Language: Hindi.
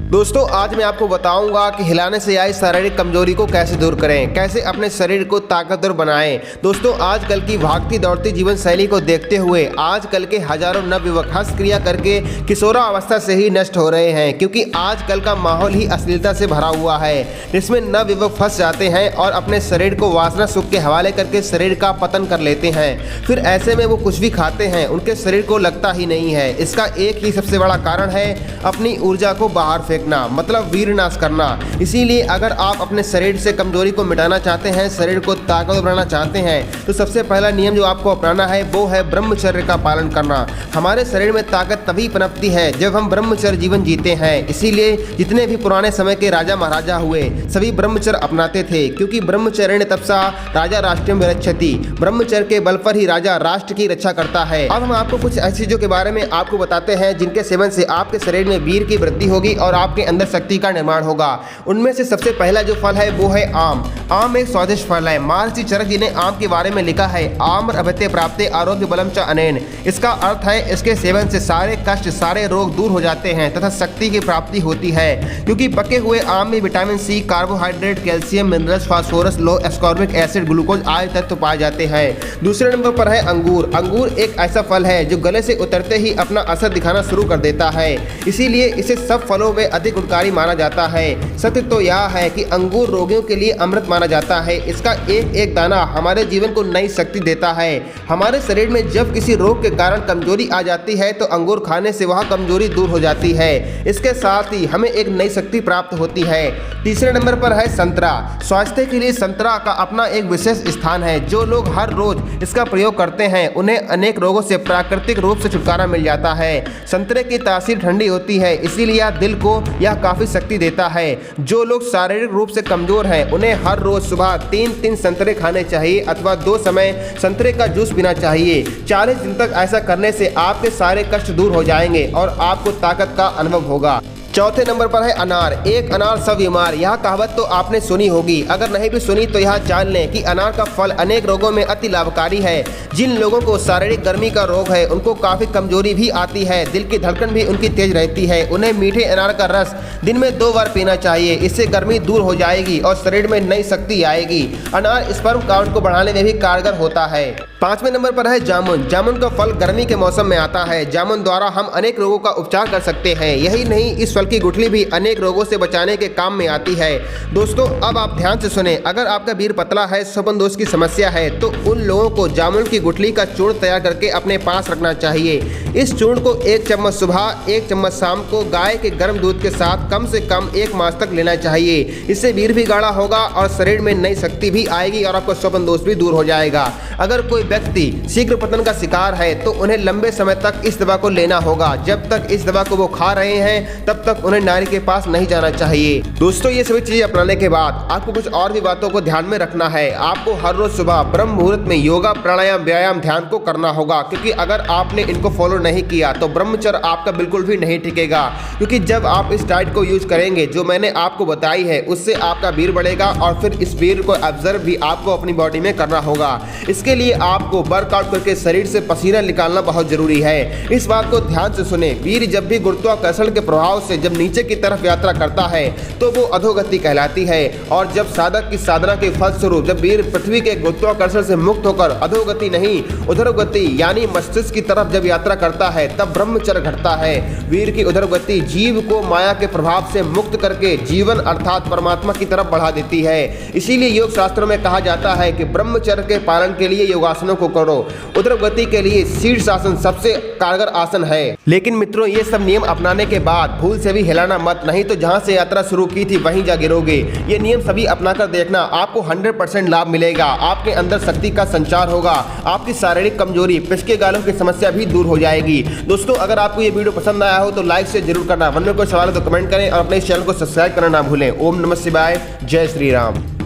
दोस्तों आज मैं आपको बताऊंगा कि हिलाने से आई शारीरिक कमजोरी को कैसे दूर करें, कैसे अपने शरीर को ताकतवर बनाएं। दोस्तों आजकल की भागती दौड़ती जीवन शैली को देखते हुए आजकल के हजारों नवयुवक हंस क्रिया करके किशोरा अवस्था से ही नष्ट हो रहे हैं, क्योंकि आजकल का माहौल ही अश्लीलता से भरा हुआ है, जिसमें नवयुवक फंस जाते हैं और अपने शरीर को वासना सुख के हवाले करके शरीर का पतन कर लेते हैं। फिर ऐसे में वो कुछ भी खाते हैं उनके शरीर को लगता ही नहीं है। इसका एक ही सबसे बड़ा कारण है अपनी ऊर्जा को बाहर फेंकना, मतलब वीर नाश करना। इसीलिए अगर आप अपने शरीर से कमजोरी को मिटाना चाहते हैं, शरीर को ताकतवर बनाना चाहते हैं, तो सबसे पहला नियम जो आपको अपनाना है वो है ब्रह्मचर्य का पालन करना। हमारे शरीर में ताकत तभी पनपती है जब हम ब्रह्मचर्य जीवन जीते हैं। इसीलिए जितने भी पुराने समय के राजा महाराजा हुए सभी ब्रह्मचर्य अपनाते थे, क्योंकि ब्रह्मचर्य तपसा राजा राष्ट्रम विरक्षति। ब्रह्मचर्य के बल पर ही राजा राष्ट्र की रक्षा करता है। अब हम आपको कुछ ऐसी चीजों के बारे में आपको बताते हैं जिनके सेवन से आपके शरीर में वीर की वृद्धि होगी और आपके अंदर शक्ति का निर्माण होगा। उनमें से सबसे पहला जो फल है वो है आम। आम एक स्वादिष्ट फल है। महर्षि चरक जी ने आम के बारे में लिखा है, आम्र अभते प्राप्ते आरोग्य बलम च अनेन। इसका अर्थ है इसके सेवन से सारे कष्ट सारे रोग दूर हो जाते हैं तथा शक्ति की प्राप्ति होती है, क्योंकि पके हुए आम में vitamin C, carbohydrate, calcium, minerals, phosphorus, low ascorbic acid, glucose आदि तत्व पाए जाते हैं। दूसरे नंबर पर है अंगूर। अंगूर एक ऐसा फल है जो गले से उतरते ही अपना असर दिखाना शुरू कर देता है, इसीलिए इसे सब फलों में अधिक गुणकारी माना जाता है। सत्य तो यह है कि अंगूर रोगियों के लिए अमृत माना जाता है। इसका एक एक दाना हमारे जीवन को नई शक्ति देता है। हमारे शरीर में जब किसी रोग के कारण कमजोरी आ जाती है तो अंगूर खाने से वह कमजोरी दूर हो जाती है। इसके साथ ही हमें एक नई शक्ति प्राप्त होती है। तीसरे नंबर पर है संतरा। स्वास्थ्य के लिए संतरा का अपना एक विशेष स्थान है। जो लोग हर रोज इसका प्रयोग करते हैं उन्हें अनेक रोगों से प्राकृतिक रूप से छुटकारा मिल जाता है। संतरे की तासीर ठंडी होती है, इसीलिए यह दिल को यह काफी शक्ति देता है। जो लोग शारीरिक रूप से कमजोर हैं उन्हें हर रोज सुबह 3-3 संतरे खाने चाहिए अथवा 2 समय संतरे का जूस पीना चाहिए। 40 दिन तक ऐसा करने से आपके सारे कष्ट दूर हो जाएंगे और आपको ताकत का अनुभव होगा। चौथे नंबर पर है अनार। एक अनार सब बीमार। यह कहावत तो आपने सुनी होगी, अगर नहीं भी सुनी तो यह जान लें कि अनार का फल अनेक रोगों में अति लाभकारी है। जिन लोगों को शारीरिक गर्मी का रोग है उनको काफी कमजोरी भी आती है, दिल की धड़कन भी उनकी तेज रहती है, उन्हें मीठे अनार का रस दिन में 2 बार पीना चाहिए। इससे गर्मी दूर हो जाएगी और शरीर में नई शक्ति आएगी। अनार स्पर्म काउंट को बढ़ाने में भी कारगर होता है। 5वें नंबर पर है जामुन। जामुन का फल गर्मी के मौसम में आता है। जामुन द्वारा हम अनेक रोगों का उपचार कर सकते हैं। यही नहीं, इस फल की गुठली भी अनेक रोगों से बचाने के काम में आती है। दोस्तों अब आप ध्यान से सुने, अगर आपका वीर पतला है, स्वपन दोष की समस्या है, तो उन लोगों को जामुन की गुठली का चूर्ण तैयार करके अपने पास रखना चाहिए। इस चूर्ण को 1 चम्मच सुबह 1 चम्मच शाम को गाय के गर्म दूध के साथ कम से कम 1 मास तक लेना चाहिए। इससे वीर भी गाढ़ा होगा और शरीर में नई शक्ति भी आएगी और आपका स्वपन दोष भी दूर हो जाएगा। अगर कोई व्यक्ति शीघ्र पतन का शिकार है तो उन्हें लंबे समय तक इस दवा को लेना होगा। जब तक इस दवा को वो खा रहे हैं तब तक उन्हें नारी के पास नहीं जाना चाहिए। दोस्तों ये सभी चीजें अपनाने के बाद आपको कुछ और भी बातों को ध्यान में रखना है। आपको हर रोज सुबह ब्रह्म मुहूर्त में योगा, प्राणायाम, व्यायाम, ध्यान को करना होगा, क्योंकि अगर आपने इनको फॉलो नहीं किया तो ब्रह्मचर्य आपका बिल्कुल भी नहीं टिकेगा। क्योंकि जब आप इस डाइट को यूज करेंगे जो मैंने आपको बताई है, उससे आपका वीर बढ़ेगा और फिर इस वीर को ऑब्जर्व भी आपको अपनी बॉडी में करना होगा। इसके लिए आपको वर्कआउट करके शरीर से पसीना निकालना बहुत जरूरी है। इस बात को ध्यान से सुने, वीर जब भी गुरुत्वाकर्षण के प्रभाव से जब नीचे की तरफ यात्रा करता है तो वो अधोगति कहलाती है, और जब साधक की साधना के फलस्वरूप जब वीर पृथ्वी के गुरुत्वाकर्षण से मुक्त होकर अधोगति नहीं उधरगति यानी मस्तिष्क की तरफ जब यात्रा करता है तब ब्रह्मचर्य घटता है। वीर की उधरगति जीव को माया के प्रभाव से मुक्त करके जीवन अर्थात परमात्मा की तरफ बढ़ा देती है। इसीलिए योग शास्त्रों में कहा जाता है कि ब्रह्मचर्य के पालन के लिए योगासनों को करो। उदरगति के लिए शीर्षासन सबसे कारगर आसन है। लेकिन मित्रों ये सब नियम अपनाने के बाद भूल से भी हिलाना मत, नहीं तो जहां से यात्रा शुरू की थी वहीं जा गिरोगे। ये नियम सभी अपनाकर देखना, आपको 100% लाभ मिलेगा। आपके अंदर शक्ति का संचार होगा, आपकी शारीरिक कमजोरी, पिचके गालों की समस्या भी दूर हो जाएगी। दोस्तों अगर आपको ये वीडियो पसंद आया हो तो लाइक से जरूर करना। मन में कोई सवाल हो तो कमेंट करें और अपने इस चैनल को सब्सक्राइब करना ना भूलें। ओम नमः शिवाय, जय श्री राम।